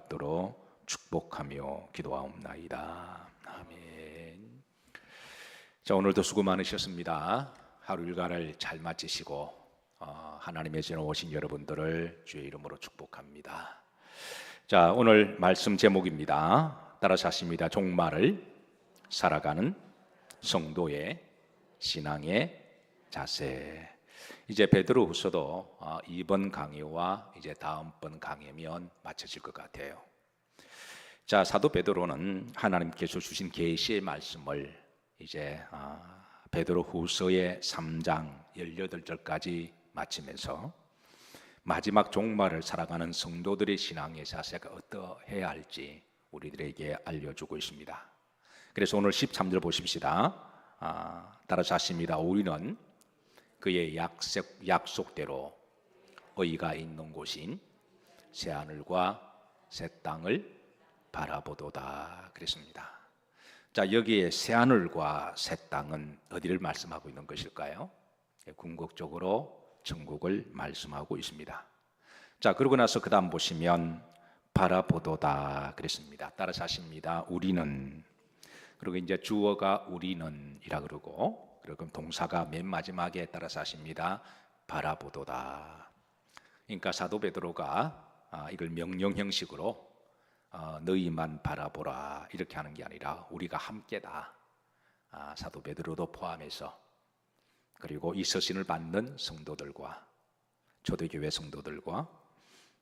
받도록 축복하며 기도하옵나이다. 아멘. 자, 오늘도 수고 많으셨습니다. 하루 일과를 잘 마치시고 하나님의 전에 오신 여러분들을 주의 이름으로 축복합니다. 자, 오늘 말씀 제목입니다. 따라서 하십니다. 종말을 살아가는 성도의 신앙의 자세. 이제 베드로후서도 이번 강의와 이제 다음번 강의면 마쳐질 것 같아요. 자, 사도 베드로는 하나님께서 주신 계시의 말씀을 이제 베드로후서의 3장 18절까지 마치면서 마지막 종말을 살아가는 성도들의 신앙의 자세가 어떠해야 할지 우리들에게 알려주고 있습니다. 그래서 오늘 13절 보십시다. 따라서 하십니다. 우리는 그의 약속대로 의가 있는 곳인 새하늘과 새 땅을 바라보도다 그랬습니다. 자, 여기에 새하늘과 새 땅은 어디를 말씀하고 있는 것일까요? 궁극적으로 천국을 말씀하고 있습니다. 자, 그러고 나서 그 다음 보시면 바라보도다 그랬습니다. 따라서 하십니다. 우리는, 그리고 이제 주어가 우리는 이라 그러고, 그리고 동사가 맨 마지막에 따라서 하십니다. 바라보도다. 그러니까 사도 베드로가 이걸 명령 형식으로 너희만 바라보라 이렇게 하는 게 아니라 우리가 함께다. 사도 베드로도 포함해서, 그리고 이 서신을 받는 성도들과 초대교회 성도들과,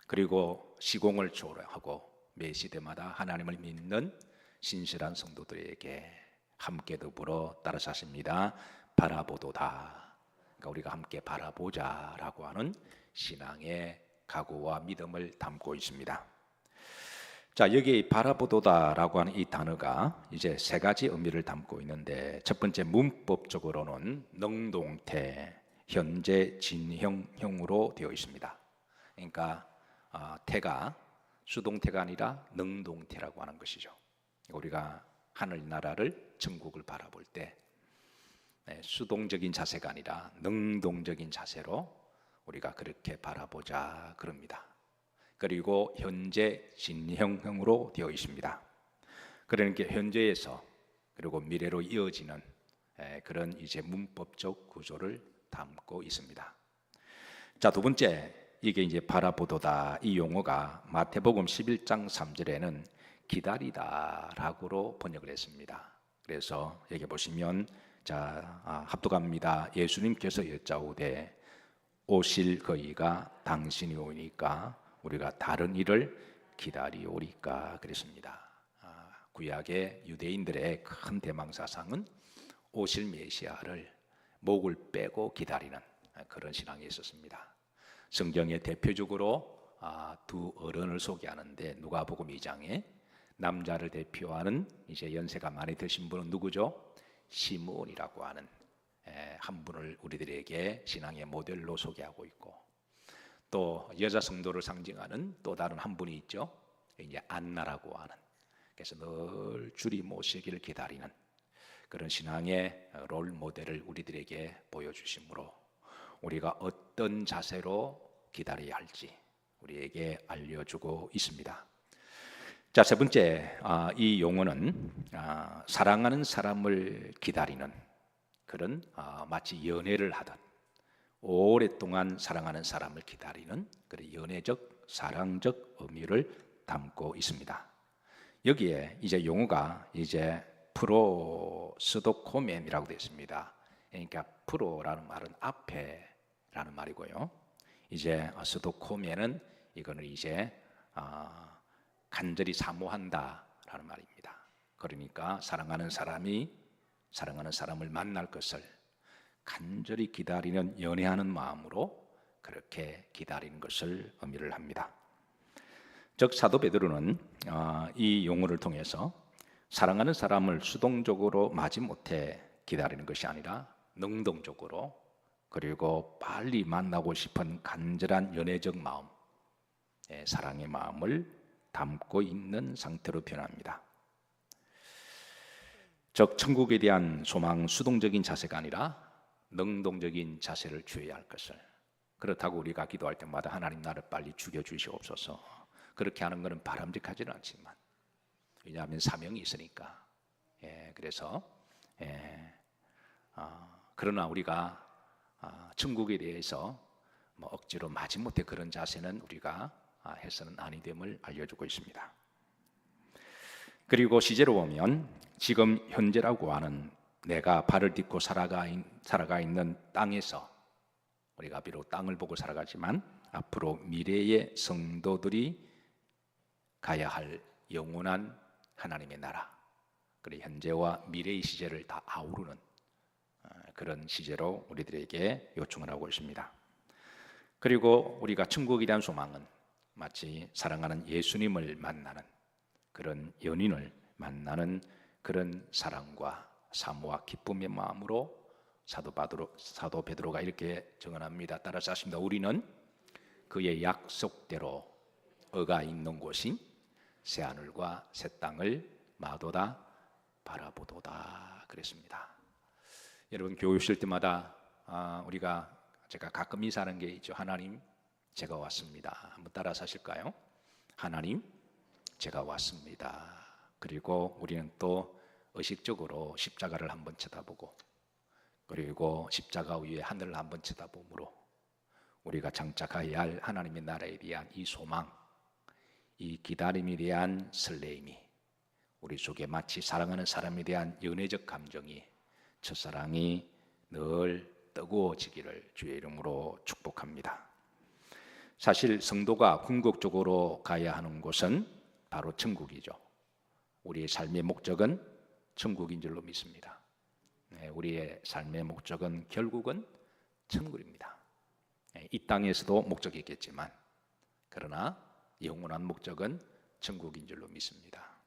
그리고 시공을 초월하고 매 시대마다 하나님을 믿는 신실한 성도들에게 함께 더불어 따라서 하십니다. 바라보도다. 그러니까 우리가 함께 바라보자라고 하는 신앙의 각오와 믿음을 담고 있습니다. 자, 여기 바라보도다라고 하는 이 단어가 이제 세 가지 의미를 담고 있는데, 첫 번째 문법적으로는 능동태, 현재 진형형으로 되어 있습니다. 그러니까 태가 수동태가 아니라 능동태라고 하는 것이죠. 우리가 하늘나라를 천국을 바라볼 때 수동적인 자세가 아니라 능동적인 자세로 우리가 그렇게 바라보자 그럽니다. 그리고 현재 진형형으로 되어 있습니다. 그러니까 현재에서 그리고 미래로 이어지는 그런 이제 문법적 구조를 담고 있습니다. 자, 두 번째, 이게 이제 바라보도다 이 용어가 마태복음 11장 3절에는 기다리다라고로 번역을 했습니다. 그래서 여기 보시면 자, 합독합니다. 예수님께서 여짜오되 오실 그이가 당신이 오니까 우리가 다른 일을 기다리오리까 그랬습니다. 구약의 유대인들의 큰 대망사상은 오실 메시아를 목을 빼고 기다리는 그런 신앙이 있었습니다. 성경에 대표적으로 두 어른을 소개하는데 누가복음 2장에 남자를 대표하는 이제 연세가 많이 드신 분은 누구죠? 시므온이라고 하는 한 분을 우리들에게 신앙의 모델로 소개하고 있고, 또 여자 성도를 상징하는 또 다른 한 분이 있죠. 이제 안나라고 하는, 그래서 늘 주리 모시기를 기다리는 그런 신앙의 롤 모델을 우리들에게 보여주심으로 우리가 어떤 자세로 기다려야 할지 우리에게 알려주고 있습니다. 자, 세 번째, 이 용어는 사랑하는 사람을 기다리는 그런 마치 연애를 하듯 오랫동안 사랑하는 사람을 기다리는 그런 연애적, 사랑적 의미를 담고 있습니다. 여기에 이제 용어가 이제 프로스도코멘이라고 되어 있습니다. 그러니까 프로라는 말은 앞에라는 말이고요. 이제 스도코멘은 이거는 이제 간절히 사모한다라는 말입니다. 그러니까 사랑하는 사람이 사랑하는 사람을 만날 것을 간절히 기다리는 연애하는 마음으로 그렇게 기다리는 것을 의미를 합니다. 즉 사도 베드로는 이 용어를 통해서 사랑하는 사람을 수동적으로 마지못해 기다리는 것이 아니라 능동적으로, 그리고 빨리 만나고 싶은 간절한 연애적 마음, 사랑의 마음을 담고 있는 상태로 표현합니다. 즉 천국에 대한 소망, 수동적인 자세가 아니라 능동적인 자세를 취해야 할 것을, 그렇다고 우리가 기도할 때마다 하나님 나를 빨리 죽여주시옵소서, 그렇게 하는 것은 바람직하지는 않지만, 왜냐하면 사명이 있으니까. 그래서 그러나 우리가 천국에 대해서 뭐 억지로 마지못해 그런 자세는 우리가 해서는 아니 됨을 알려주고 있습니다. 그리고 시제로 보면 지금 현재라고 하는 내가 발을 딛고 살아가 있는 땅에서, 우리가 비록 땅을 보고 살아가지만 앞으로 미래의 성도들이 가야 할 영원한 하나님의 나라, 그리고 현재와 미래의 시제를 다 아우르는 그런 시제로 우리들에게 요청을 하고 있습니다. 그리고 우리가 천국에 대한 소망은 마치 사랑하는 예수님을 만나는, 그런 연인을 만나는 그런 사랑과 사모와 기쁨의 마음으로 사도 베드로가 이렇게 증언합니다. 따라서 하십니다. 우리는 그의 약속대로 의가 있는 곳인 새하늘과 새 땅을 마도다 바라보도다 그랬습니다. 여러분, 교회 오실 때마다 제가 가끔 인사하는 게 있죠. 하나님, 제가 왔습니다. 한번 따라서 하실까요? 하나님, 제가 왔습니다. 그리고 우리는 또 의식적으로 십자가를 한번 쳐다보고, 그리고 십자가 위에 하늘을 한번 쳐다보므로 우리가 장착해야 할 하나님의 나라에 대한 이 소망, 이 기다림에 대한 설레임이 우리 속에 마치 사랑하는 사람에 대한 연애적 감정이, 첫사랑이 늘 뜨거워지기를 주의 이름으로 축복합니다. 사실 성도가 궁극적으로 가야 하는 곳은 바로 천국이죠. 우리의 삶의 목적은 천국인 줄로 믿습니다. 우리의 삶의 목적은 결국은 천국입니다. 이 땅에서도 목적이 있겠지만, 그러나 영원한 목적은 천국인 줄로 믿습니다.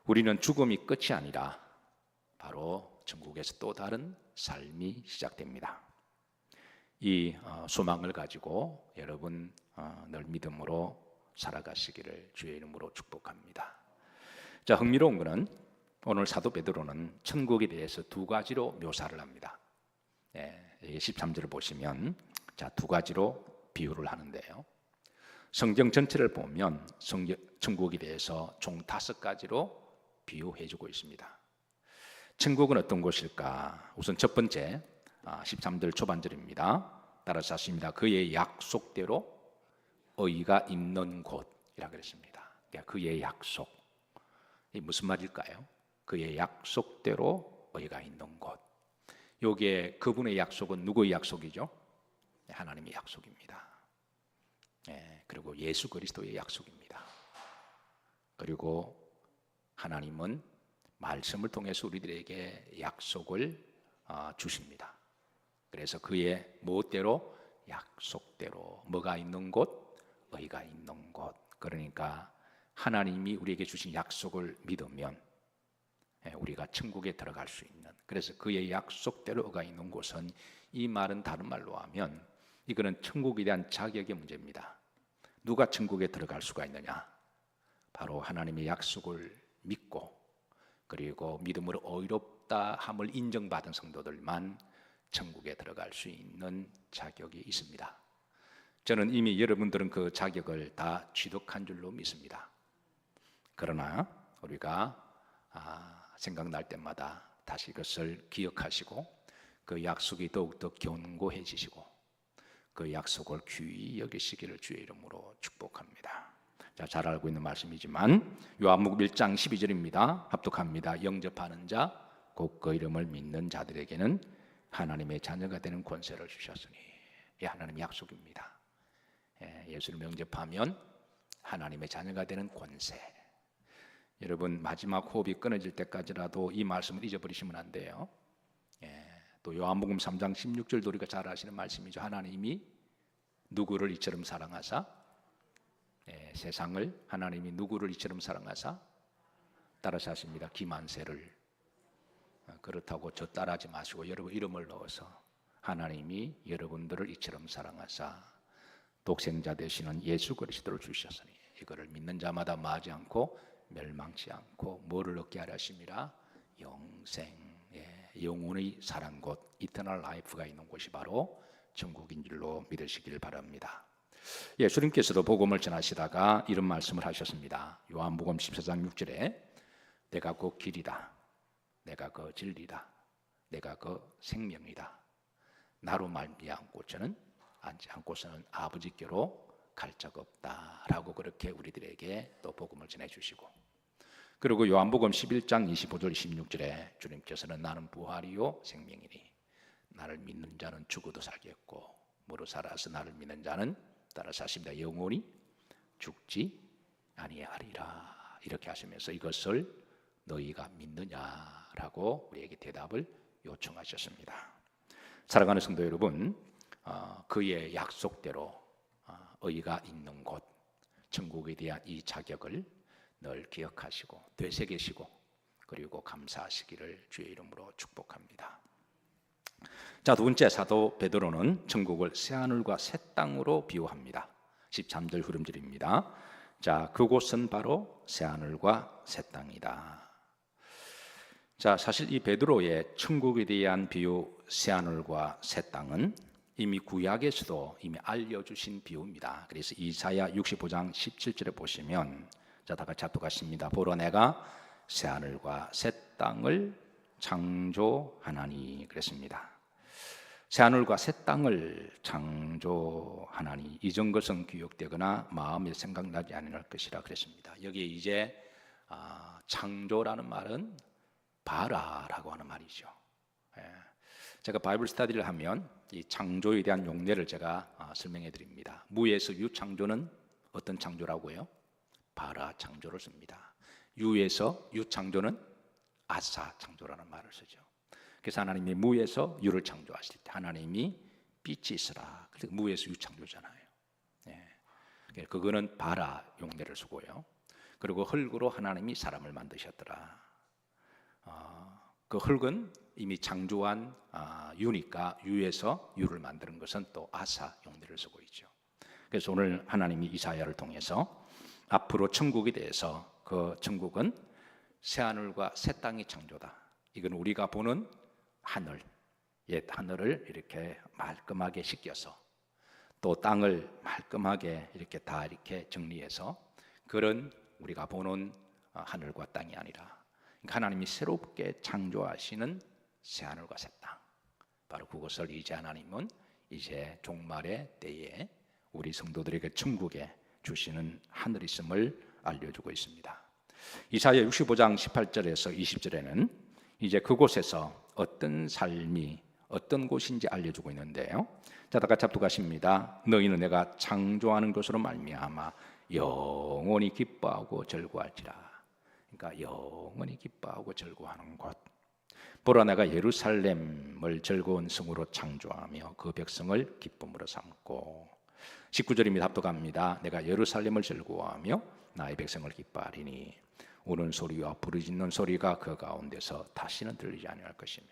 우리는 죽음이 끝이 아니라 바로 천국에서 또 다른 삶이 시작됩니다. 이 소망을 가지고 여러분 늘 믿음으로 살아가시기를 주의 이름으로 축복합니다. 자, 흥미로운 것은 오늘 사도 베드로는 천국에 대해서 두 가지로 묘사를 합니다. 13절을 보시면 두 가지로 비유를 하는데요. 성경 전체를 보면 천국에 대해서 총 5가지로 비유해주고 있습니다. 천국은 어떤 곳일까? 우선 첫 번째 13절 초반절입니다. 따라서 하십니다. 그의 약속대로 의가 있는 곳이라 그랬습니다. 그의 약속, 이 무슨 말일까요? 그의 약속대로 의가 있는 곳. 여기에 그분의 약속은 누구의 약속이죠? 하나님의 약속입니다. 그리고 예수 그리스도의 약속입니다. 그리고 하나님은 말씀을 통해서 우리들에게 약속을 주십니다. 그래서 그의 무엇대로? 약속대로. 뭐가 있는 곳? 의가 있는 곳. 그러니까 하나님이 우리에게 주신 약속을 믿으면 우리가 천국에 들어갈 수 있는, 그래서 그의 약속대로 의가 있는 곳은, 이 말은 다른 말로 하면 이거는 천국에 대한 자격의 문제입니다. 누가 천국에 들어갈 수가 있느냐? 바로 하나님의 약속을 믿고, 그리고 믿음으로 의롭다 함을 인정받은 성도들만 천국에 들어갈 수 있는 자격이 있습니다. 저는 이미 여러분들은 그 자격을 다 취득한 줄로 믿습니다. 그러나 우리가 생각날 때마다 다시 그것을 기억하시고 그 약속이 더욱더 견고해지시고 그 약속을 귀히 여기시기를 주의 이름으로 축복합니다. 잘 알고 있는 말씀이지만 요한복음 1장 12절입니다. 합독합니다. 영접하는 자 곧 그 이름을 믿는 자들에게는 하나님의 자녀가 되는 권세를 주셨으니, 이 하나님의 약속입니다. 예수를 영접하면 하나님의 자녀가 되는 권세. 여러분, 마지막 호흡이 끊어질 때까지라도 이 말씀을 잊어버리시면 안 돼요. 또 요한복음 3장 16절도 우리가 잘 아시는 말씀이죠. 하나님이 누구를 이처럼 사랑하사, 세상을 하나님이 누구를 이처럼 사랑하사, 따라서 하십니다. 기만세를. 그렇다고 저 따라하지 마시고 여러분 이름을 넣어서 하나님이 여러분들을 이처럼 사랑하사 독생자 되시는 예수 그리스도를 주셨으니 이거를 믿는 자마다 마지 않고 멸망치 않고 뭐를 얻게 하려 하심이라? 영생, 영혼의 사랑, 곧 이터널 라이프가 있는 곳이 바로 천국인 줄로 믿으시길 바랍니다. 예수님께서도 복음을 전하시다가 이런 말씀을 하셨습니다. 요한복음 14장 6절에 내가 그 길이다, 내가 그 진리다, 내가 그 생명이다. 나로 말미암고서는 앉지 않고서는 아버지께로 갈 적 없다라고 그렇게 우리들에게 또 복음을 전해주시고, 그리고 요한복음 11장 25절 26절에 주님께서는 나는 부활이요 생명이니 나를 믿는 자는 죽어도 살겠고 무릇 살아서 나를 믿는 자는 따라 사십니다. 영원히 죽지 아니하리라. 이렇게 하시면서 이것을 너희가 믿느냐라고 우리에게 대답을 요청하셨습니다. 사랑하는 성도 여러분, 그의 약속대로 의가 있는 곳 천국에 대한 이 자격을 늘 기억하시고 되새기시고 그리고 감사하시기를 주의 이름으로 축복합니다. 자, 두 번째, 사도 베드로는 천국을 새하늘과 새 땅으로 비유합니다. 13절 흐름절입니다. 자, 그곳은 바로 새하늘과 새 땅이다. 자, 사실 이 베드로의 천국에 대한 비유 새하늘과 새 땅은 이미 구약에서도 이미 알려주신 비유입니다. 그래서 이사야 65장 17절에 보시면, 자, 다 같이 합독하십니다. 보러 내가 새하늘과 새 땅을 창조하나니 그랬습니다. 새하늘과 새 땅을 창조하나니 이전 것은 기억되거나 마음에 생각나지 않을 것이라 그랬습니다. 여기에 이제 창조라는 말은 바라라고 하는 말이죠. 제가 바이블 스터디를 하면 이 창조에 대한 용례를 제가 설명해 드립니다. 무에서 유 창조는 어떤 창조라고요? 바라 창조를 씁니다. 유에서 유 창조는 아사 창조라는 말을 쓰죠. 그래서 하나님이 무에서 유를 창조하실 때 하나님이 빛이 있으라. 그래서 무에서 유 창조잖아요. 그거는 바라 용례를 쓰고요. 그리고 흙으로 하나님이 사람을 만드셨더라. 그 흙은 이미 창조한 유니까 유에서 유를 만드는 것은 또 아사 용례를 쓰고 있죠. 그래서 오늘 하나님이 이사야를 통해서 앞으로 천국에 대해서 그 천국은 새하늘과 새 땅의 창조다. 이건 우리가 보는 하늘, 옛 하늘을 이렇게 말끔하게 씻겨서 또 땅을 말끔하게 이렇게 다 이렇게 정리해서 그런 우리가 보는 하늘과 땅이 아니라 하나님이 새롭게 창조하시는 새하늘과 새 땅, 바로 그것을 이제 하나님은 이제 종말의 때에 우리 성도들에게 천국에 주시는 하늘이 있음을 알려주고 있습니다. 이사야 65장 18절에서 20절에는 이제 그곳에서 어떤 삶이 어떤 곳인지 알려주고 있는데요. 자, 다 같이 합독하십니다. 너희는 내가 창조하는 것으로 말미암아 영원히 기뻐하고 즐거워할지라. 그러니까 영원히 기뻐하고 즐거워하는 곳. 보라 내가 예루살렘을 즐거운 성으로 창조하며 그 백성을 기쁨으로 삼고. 19절입니다. 합독합니다. 내가 예루살렘을 즐거워하며 나의 백성을 기뻐하리니 우는 소리와 부르짖는 소리가 그 가운데서 다시는 들리지 아니할 것이며.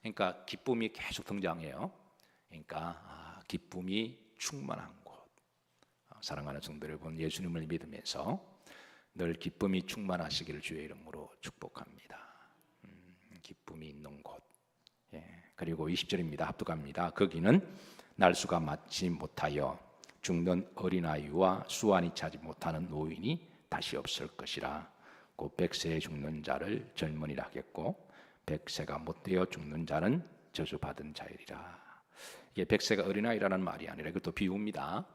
그러니까 기쁨이 계속 등장해요. 그러니까 기쁨이 충만한 곳. 사랑하는 성도 여러분, 예수님을 믿으면서 늘 기쁨이 충만하시기를 주의 이름으로 축복합니다. 기쁨이 있는 곳. 그리고 20절입니다. 합독합니다. 거기는 날수가 맞지 못하여 죽는 어린아이와 수완이 차지 못하는 노인이 다시 없을 것이라. 곧 100세에 죽는 자를 젊은이라 하겠고 100세가 못되어 죽는 자는 저주받은 자이리라. 이게 100세가 어린아이라는 말이 아니라 이것도 비유입니다.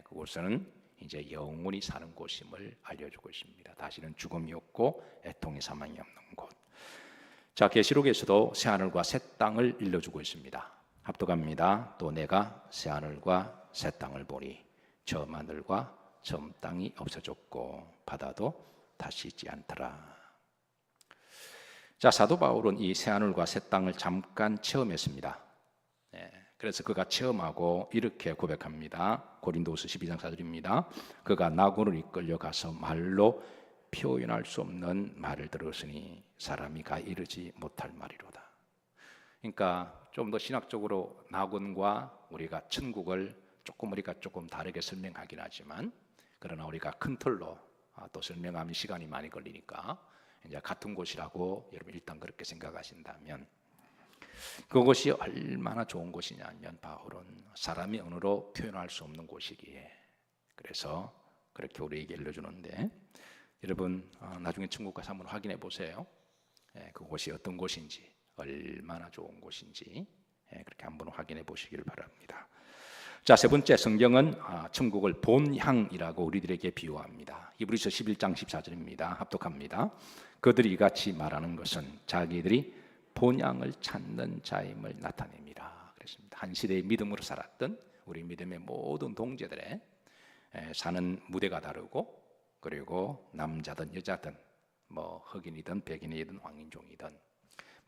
그곳은 이제 영원히 사는 곳임을 알려주고 있습니다. 다시는 죽음이 없고 애통의 사망이 없는 곳. 자, 계시록에서도 새하늘과 새 땅을 일러주고 있습니다. 합독합니다. 또 내가 새하늘과 새 땅을 보니 처음 하늘과 처음 땅이 없어졌고 바다도 다시 있지 않더라. 자, 사도 바울은 이 새하늘과 새 땅을 잠깐 체험했습니다. 그래서 그가 체험하고 이렇게 고백합니다. 고린도후서 12장 4절입니다. 그가 낙원으로 이끌려 가서 말로 표현할 수 없는 말을 들었으니 사람이 가 이르지 못할 말이로다. 그러니까 좀 더 신학적으로 낙원과 우리가 천국을 우리가 조금 다르게 설명하긴 하지만 그러나 우리가 큰 틀로 또 설명하면 시간이 많이 걸리니까 이제 같은 곳이라고 여러분 일단 그렇게 생각하신다면 그것이 얼마나 좋은 곳이냐면 바울은 사람의 언어로 표현할 수 없는 곳이기에 그래서 그렇게 우리에게 일러주는데, 여러분 나중에 천국 가서 한번 확인해 보세요. 그곳이 어떤 곳인지, 얼마나 좋은 곳인지 그렇게 한번 확인해 보시길 바랍니다. 자, 세 번째, 성경은 천국을 본향이라고 우리들에게 비유합니다. 히브리서 11장 14절입니다. 합독합니다. 그들이 이같이 말하는 것은 자기들이 본향을 찾는 자임을 나타냅니다. 그랬습니다. 한 시대의 믿음으로 살았던 우리 믿음의 모든 동지들의 사는 무대가 다르고, 그리고 남자든 여자든 뭐 흑인이든 백인이든 황인종이든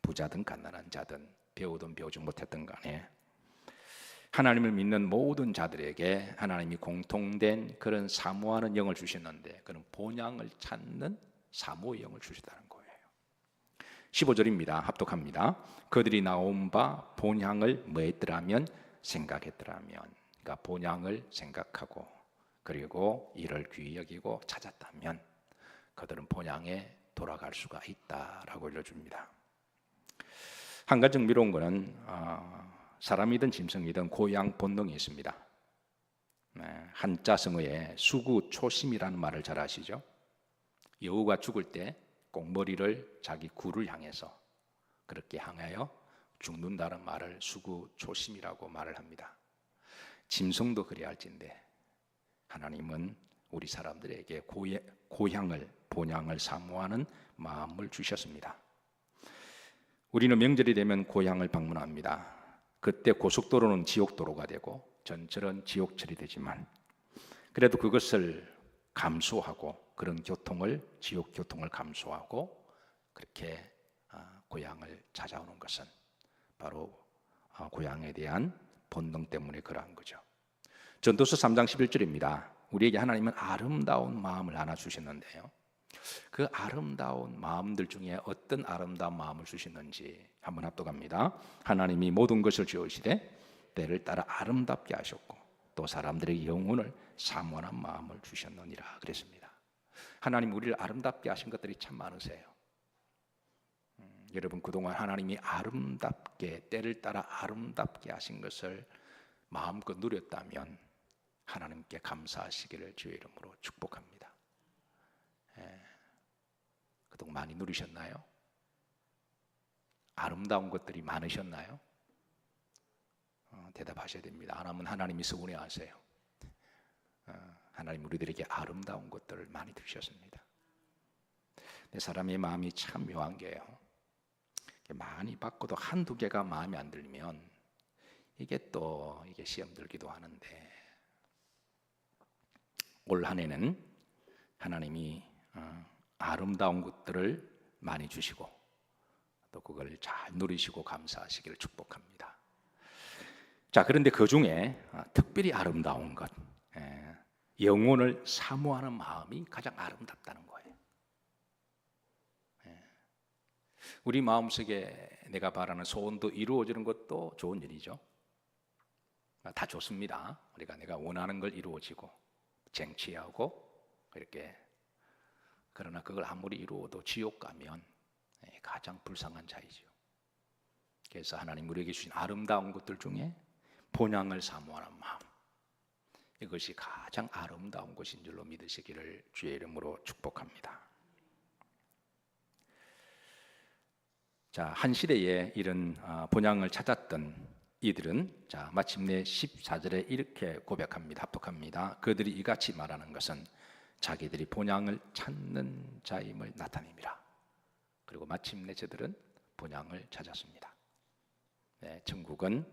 부자든 가난한 자든 배우든 배우지 못했던 간에 하나님을 믿는 모든 자들에게 하나님이 공통된 그런 사모하는 영을 주셨는데, 그런 본향을 찾는 사모의 영을 주셨다는 거예요. 15절입니다. 합독합니다. 그들이 나온 바 본향을 뭐 했더라면, 생각했더라면, 그러니까 본향을 생각하고 그리고 이를 귀히 여기고 찾았다면 그들은 본향에 돌아갈 수가 있다라고 알려줍니다. 한 가지 흥미로운 것은 사람이든 짐승이든 고양 본능이 있습니다. 한자 성어에 수구초심이라는 말을 잘 아시죠? 여우가 죽을 때 꼭 머리를 자기 구를 향해서 그렇게 향하여 죽는다는 말을 수구초심이라고 말을 합니다. 짐승도 그래야 할진데 하나님은 우리 사람들에게 고향을, 본향을 사모하는 마음을 주셨습니다. 우리는 명절이 되면 고향을 방문합니다. 그때 고속도로는 지옥도로가 되고 전철은 지옥철이 되지만, 그래도 그것을 감수하고, 그런 교통을, 지옥 교통을 감수하고 그렇게 고향을 찾아오는 것은 바로 고향에 대한 본능 때문에 그러한 거죠. 전도서 3장 11절입니다. 우리에게 하나님은 아름다운 마음을 하나 주셨는데요, 그 아름다운 마음들 중에 어떤 아름다운 마음을 주셨는지 한번 합독합니다. 하나님이 모든 것을 지으시되 때를 따라 아름답게 하셨고 또 사람들의 영혼을 사모하는 마음을 주셨느니라 그랬습니다. 하나님 우리를 아름답게 하신 것들이 참 많으세요. 여러분 그동안 하나님이 아름답게, 때를 따라 아름답게 하신 것을 마음껏 누렸다면 하나님께 감사하시기를 주의 이름으로 축복합니다. 그동안 많이 누리셨나요? 아름다운 것들이 많으셨나요? 대답하셔야 됩니다. 안 하면 하나님이 서운해하세요. 하나님 우리들에게 아름다운 것들을 많이 주셨습니다. 근데 사람의 마음이 참 묘한 게요, 많이 받고도 한두 개가 마음에 안 들면 이게 시험 들기도 하는데, 올 한 해는 하나님이 아름다운 것들을 많이 주시고 또 그걸 잘 누리시고 감사하시기를 축복합니다. 자, 그런데 그 중에 특별히 아름다운 것, 영혼을 사모하는 마음이 가장 아름답다는 거예요. 우리 마음속에 내가 바라는 소원도 이루어지는 것도 좋은 일이죠. 다 좋습니다. 내가 원하는 걸 이루어지고 쟁취하고 이렇게, 그러나 그걸 아무리 이루어도 지옥 가면 가장 불쌍한 자이죠. 그래서 하나님 우리에게 주신 아름다운 것들 중에 본향을 사모하는 마음, 이것이 가장 아름다운 것인 줄로 믿으시기를 주의 이름으로 축복합니다. 자, 한 시대에 이런 본향을 찾았던 이들은 마침내 14절에 이렇게 고백합니다. 합독합니다. 그들이 이같이 말하는 것은 자기들이 본향을 찾는 자임을 나타냅니다. 그리고 마침내 저들은 본향을 찾았습니다. 천국은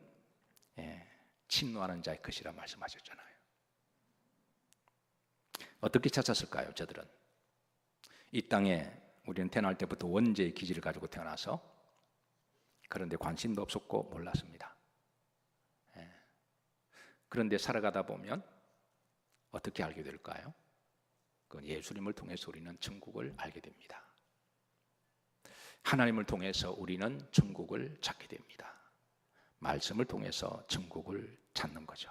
침노하는 자의 것이라 말씀하셨잖아요. 어떻게 찾았을까요? 저들은 이 땅에 우리는 태어날 때부터 원죄의 기질을 가지고 태어나서 그런데 관심도 없었고 몰랐습니다. 그런데 살아가다 보면 어떻게 알게 될까요? 그 예수님을 통해서 우리는 천국을 알게 됩니다. 하나님을 통해서 우리는 천국을 찾게 됩니다. 말씀을 통해서 천국을 찾는 거죠.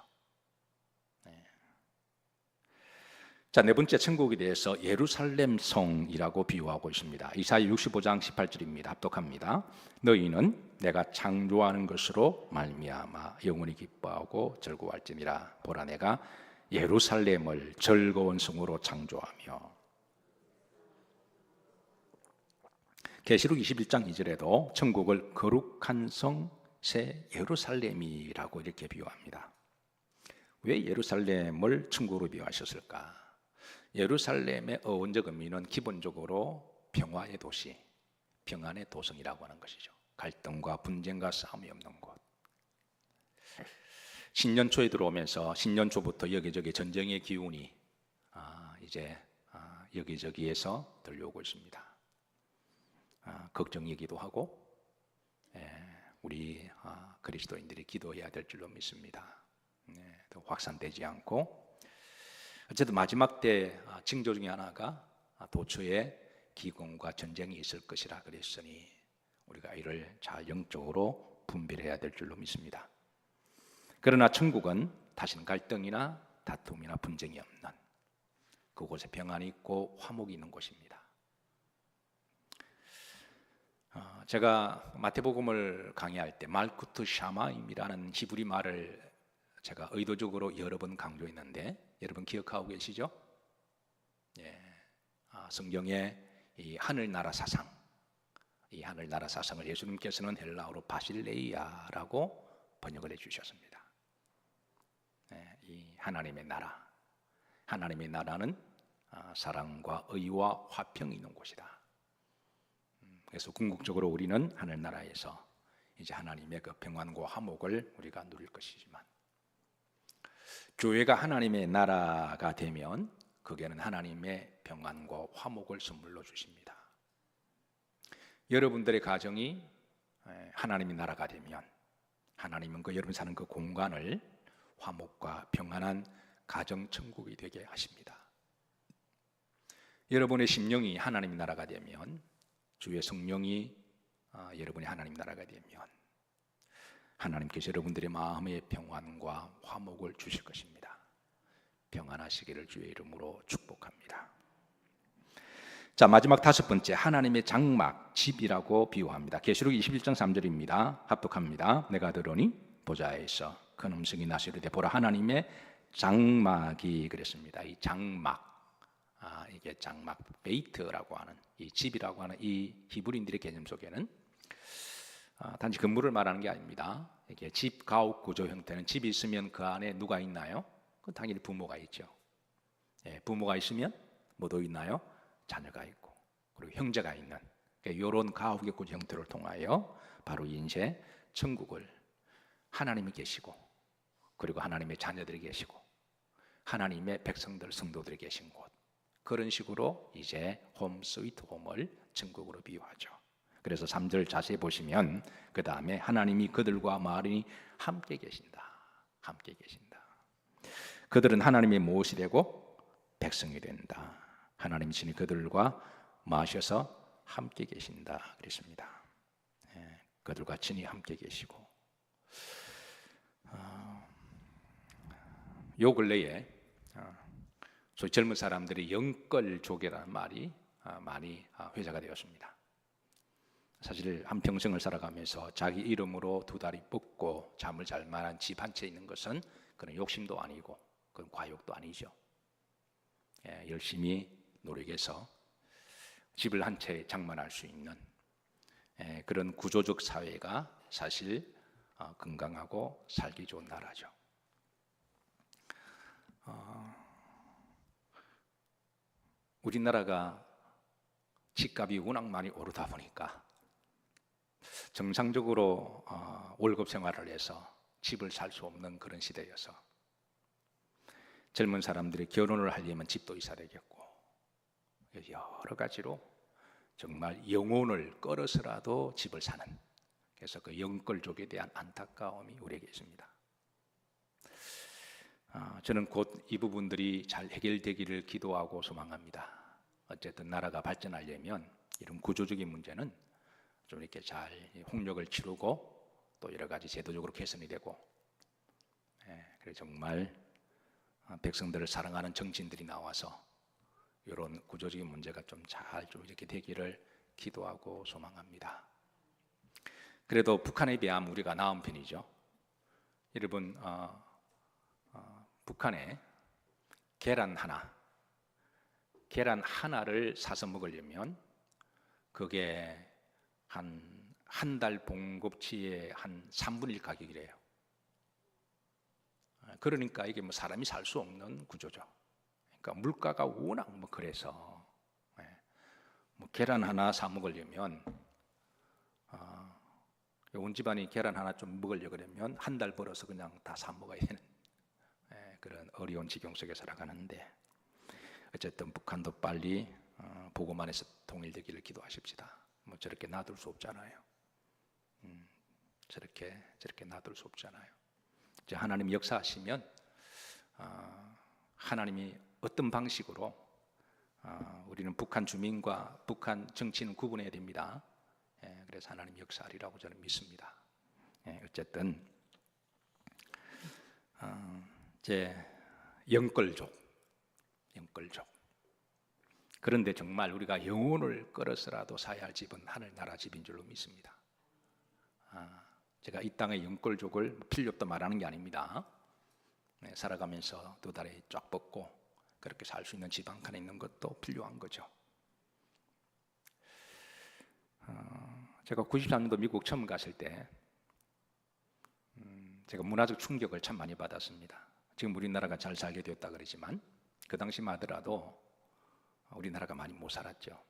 자, 네 번째, 천국에 대해서 예루살렘 성이라고 비유하고 있습니다. 이사야 65장 18절입니다. 합독합니다. 너희는 내가 창조하는 것으로 말미암아 영원히 기뻐하고 즐거워할지니라. 보라, 내가 예루살렘을 즐거운 성으로 창조하며, 계시록 21장 2절에도 천국을 거룩한 성 새 예루살렘이라고 이렇게 비유합니다. 왜 예루살렘을 천국으로 비유하셨을까? 예루살렘의 어원적 의미는 기본적으로 평화의 도시, 평안의 도성이라고 하는 것이죠. 갈등과 분쟁과 싸움이 없는 곳. 신년초에 들어오면서 신년초부터 여기저기 전쟁의 기운이 이제 여기저기에서 들려오고 있습니다. 걱정이기도 하고, 우리 그리스도인들이 기도해야 될 줄로 믿습니다. 또 확산되지 않고, 어쨌든 마지막 때 징조 중에 하나가 도처에 기근과 전쟁이 있을 것이라 그랬으니 우리가 이를 잘 영적으로 분별해야 될 줄로 믿습니다. 그러나 천국은 다시는 갈등이나 다툼이나 분쟁이 없는, 그곳에 평안이 있고 화목이 있는 곳입니다. 제가 마태복음을 강의할 때 말쿠트 샤마임이라는 히브리 말을 제가 의도적으로 여러 번 강조했는데 여러분 기억하고 계시죠? 성경의 이 하늘나라 사상, 이 하늘나라 사상을 예수님께서는 헬라어로 바실레이아라고 번역을 해주셨습니다. 이 하나님의 나라, 하나님의 나라는 사랑과 의와 화평이 있는 곳이다. 그래서 궁극적으로 우리는 하늘나라에서 이제 하나님의 그 평안과 화목을 우리가 누릴 것이지만, 교회가 하나님의 나라가 되면 그게는 하나님의 평안과 화목을 선물로 주십니다. 여러분들의 가정이 하나님의 나라가 되면 하나님은 여러분 사는 그 공간을 화목과 평안한 가정 천국이 되게 하십니다. 여러분의 심령이 하나님의 나라가 되면, 주의 성령이 여러분의 하나님 나라가 되면 하나님께서 여러분들의 마음의 평안과 화목을 주실 것입니다. 평안하시기를 주의 이름으로 축복합니다. 자, 마지막 다섯 번째, 하나님의 장막, 집이라고 비유합니다. 계시록 21장 3절입니다. 합독합니다. 내가 들으니 보좌에서 큰 음성이 나시르되 보라, 하나님의 장막이, 그랬습니다. 이 장막, 이게 장막, 베이트라고 하는, 이 집이라고 하는 이 히브리인들의 개념 속에는 단지 건물을 말하는 게 아닙니다. 이게 집, 가옥 구조 형태는, 집이 있으면 그 안에 누가 있나요? 그 당연히 부모가 있죠. 부모가 있으면 뭐도 있나요? 자녀가 있고, 그리고 형제가 있는, 이런 가옥의 구조 형태를 통하여 바로 이제 천국을 하나님이 계시고, 그리고 하나님의 자녀들이 계시고, 하나님의 백성들, 성도들이 계신 곳, 그런 식으로 이제 홈 스위트 홈을 천국으로 비유하죠. 그래서 3절 자세히 보시면 그 다음에 하나님이 그들과 마을이 함께 계신다. 함께 계신다. 그들은 하나님의 무엇이 되고 백성이 된다. 하나님 신이 그들과 마셔서 함께 계신다 그랬습니다. 그들과 친히 함께 계시고, 요 근래에 소위 젊은 사람들이 영끌조개라는 말이 많이 회자가 되었습니다. 사실 한평생을 살아가면서 자기 이름으로 두 다리 뻗고 잠을 잘 만한 집 한 채 있는 것은 그런 욕심도 아니고 그건 과욕도 아니죠. 열심히 노력해서 집을 한 채 장만할 수 있는 그런 구조적 사회가 사실 건강하고 살기 좋은 나라죠. 우리나라가 집값이 워낙 많이 오르다 보니까 정상적으로 월급 생활을 해서 집을 살 수 없는 그런 시대여서 젊은 사람들이 결혼을 하려면 집도 있어야 되겠고, 여러 가지로 정말 영혼을 끌어서라도 집을 사는, 그래서 그 영끌족에 대한 안타까움이 우리에게 있습니다. 저는 곧 이 부분들이 잘 해결되기를 기도하고 소망합니다. 어쨌든 나라가 발전하려면 이런 구조적인 문제는 좀 이렇게 잘 홍역을 치르고 또 여러 가지 제도적으로 개선이 되고, 그래서 정말 백성들을 사랑하는 정치인들이 나와서 이런 구조적인 문제가 좀 잘 좀 이렇게 되기를 기도하고 소망합니다. 그래도 북한에 비하면 우리가 나은 편이죠. 여러분, 북한에 계란 하나를 사서 먹으려면 그게 한 달 봉급치의 한 3분의 1 가격이래요. 그러니까 이게 뭐 사람이 살 수 없는 구조죠. 그러니까 물가가 워낙 뭐 그래서 뭐 계란 하나 사 먹으려면 온 집안이 계란 하나 좀 먹으려고 그러면 한 달 벌어서 그냥 다 사 먹어야 되는 그런 어려운 지경 속에 살아가는데, 어쨌든 북한도 빨리 보고만 해서 통일되기를 기도하십시다. 뭐 저렇게 놔둘 수 없잖아요. 저렇게 놔둘 수 없잖아요. 이제 하나님 역사하시면 하나님이 어떤 방식으로 우리는 북한 주민과 북한 정치는 구분해야 됩니다. 그래서 하나님 역사하리라고 저는 믿습니다. 어쨌든 제 영끌족. 그런데 정말 우리가 영혼을 끌어서라도 사야 할 집은 하늘나라 집인 줄로 믿습니다. 제가 이 땅의 영끌족을 필요 없다 말하는 게 아닙니다. 살아가면서 두 다리 쫙 뻗고 그렇게 살 수 있는 집 한 칸에 있는 것도 필요한 거죠. 제가 93년도 미국 처음 갔을 때 제가 문화적 충격을 참 많이 받았습니다. 지금 우리나라가 잘 살게 되었다 그러지만 그 당시만 하더라도 우리나라가 많이 못 살았죠.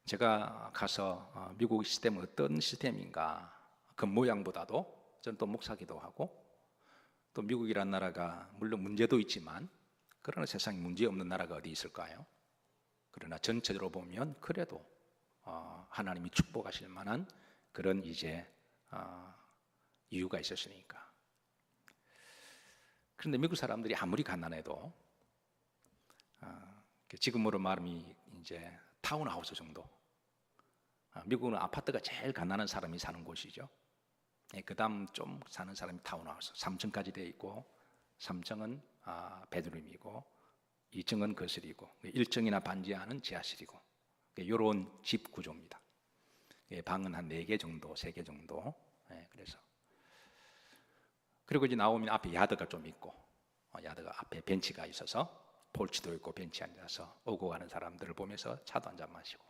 제가 가서 미국 시스템은 어떤 시스템인가, 그 모양보다도 저는 또 목사기도 하고, 또 미국이란 나라가 물론 문제도 있지만 그러나 세상에 문제 없는 나라가 어디 있을까요? 그러나 전체적으로 보면 그래도 하나님이 축복하실 만한 그런 이제 이유가 있었으니까. 그런데 미국 사람들이 아무리 가난해도 지금으로 말하면 이제 타운하우스 정도. 미국은 아파트가 제일 가난한 사람이 사는 곳이죠. 그 다음 좀 사는 사람이 타운하우스. 3층까지 되어 있고 3층은 베드룸이고 2층은 거실이고 1층이나 반지하는 지하실이고, 이런 집 구조입니다. 방은 한 4개 정도, 3개 정도. 그래서 그리고 이제 나오면 앞에 야드가 좀 있고, 야드가 앞에 벤치가 있어서 폴치도 있고 벤치 앉아서 오고 가는 사람들을 보면서 차도 한잔 마시고,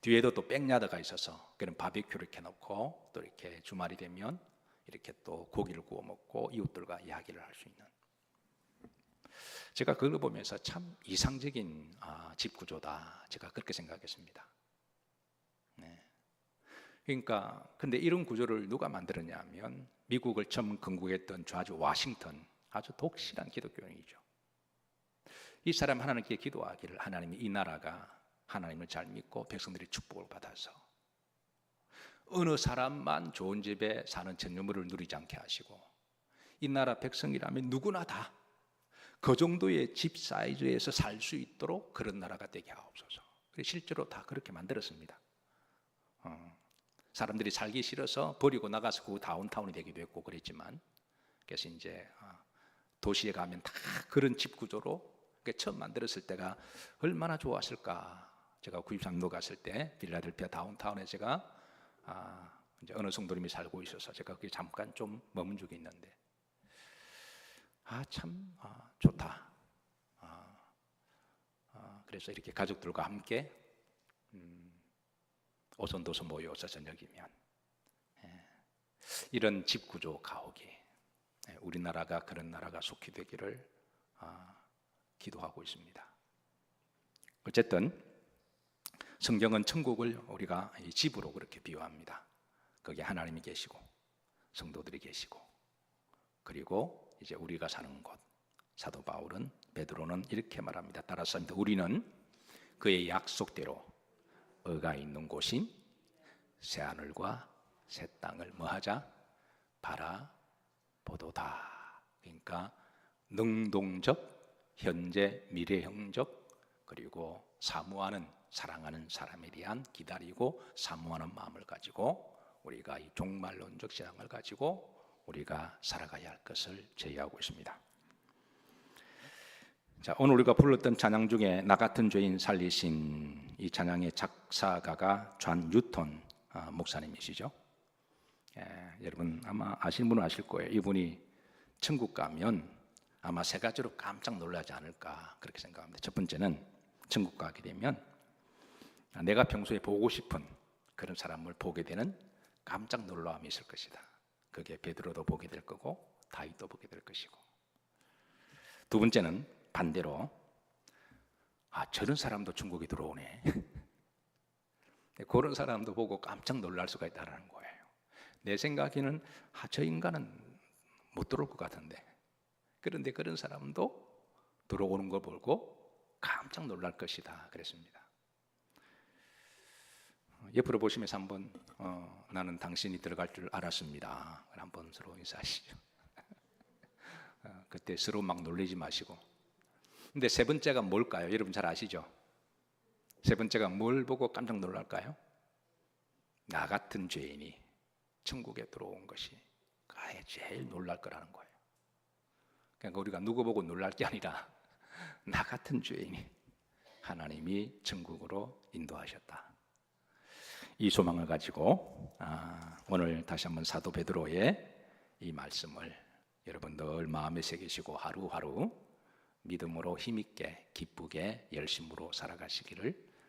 뒤에도 또 백야드가 있어서 그런 바비큐를 이렇게 놓고 또 이렇게 주말이 되면 이렇게 또 고기를 구워 먹고 이웃들과 이야기를 할 수 있는, 제가 그걸 보면서 참 이상적인 집 구조다, 제가 그렇게 생각했습니다. 그러니까 근데 이런 구조를 누가 만들었냐 하면 미국을 처음 건국했던 조지 워싱턴, 아주 독실한 기독교인이죠. 이 사람 하나님께 기도하기를, 하나님이 이 나라가 하나님을 잘 믿고 백성들이 축복을 받아서 어느 사람만 좋은 집에 사는 전유물을 누리지 않게 하시고, 이 나라 백성이라면 누구나 다 그 정도의 집 사이즈에서 살 수 있도록 그런 나라가 되게 하옵소서. 실제로 다 그렇게 만들었습니다. 사람들이 살기 싫어서 버리고 나가서 그 다운타운이 되기도 했고 그랬지만, 그래서 이제 도시에 가면 다 그런 집 구조로 처음 만들었을 때가 얼마나 좋았을까. 제가 93도 갔을 때 필라델피아 다운타운에 제가 이제 어느 성도님이 살고 있어서 제가 거기 잠깐 좀 머문 적이 있는데, 참 좋다. 그래서 이렇게 가족들과 함께 오손도손 모여서 저녁이면 이런 집 구조 가옥이, 우리나라가 그런 나라가 속히 되기를 기도하고 있습니다. 어쨌든 성경은 천국을 우리가 집으로 그렇게 비유합니다. 거기에 하나님이 계시고 성도들이 계시고, 그리고 이제 우리가 사는 곳. 사도 바울은, 베드로는 이렇게 말합니다. 따라서 우리는 그의 약속대로 의가 있는 곳인 새 하늘과 새 땅을 뭐하자? 바라보도다. 그러니까 능동적, 현재, 미래형적, 그리고 사모하는, 사랑하는 사람에 대한 기다리고 사모하는 마음을 가지고 우리가 이 종말론적 신앙을 가지고 우리가 살아가야 할 것을 제의하고 있습니다. 자, 오늘 우리가 불렀던 찬양 중에 나 같은 죄인 살리신, 이 찬양의 작사가가 존 뉴턴 목사님이시죠. 여러분 아마 아시는 분은 아실 거예요. 이분이 천국 가면 아마 세 가지로 깜짝 놀라지 않을까 그렇게 생각합니다. 첫 번째는 천국 가게 되면 내가 평소에 보고 싶은 그런 사람을 보게 되는 깜짝 놀라움이 있을 것이다. 그게 베드로도 보게 될 거고 다윗도 보게 될 것이고, 두 번째는 반대로 저런 사람도 천국에 들어오네. 그런 사람도 보고 깜짝 놀랄 수가 있다는 거예요. 내 생각에는 저 인간은 못 들어올 것 같은데, 그런데 그런 사람도 들어오는 걸 보고 깜짝 놀랄 것이다 그랬습니다. 옆으로 보시면서 한번 나는 당신이 들어갈 줄 알았습니다. 한번 서로 인사하시죠. 그때 서로 막 놀리지 마시고. 근데 세 번째가 뭘까요? 여러분 잘 아시죠? 세 번째가 뭘 보고 깜짝 놀랄까요? 나 같은 죄인이 천국에 들어온 것이 제일 놀랄 거라는 거예요. 그러니까 우리가 누구 보고 놀랄 게 아니라 나 같은 죄인이 하나님이 천국으로 인도하셨다. 이 소망을 가지고 오늘 다시 한번 사도 베드로의 이 말씀을 여러분들 마음에 새기시고 하루하루 믿음으로 힘있게 기쁘게 열심으로 살아가시기를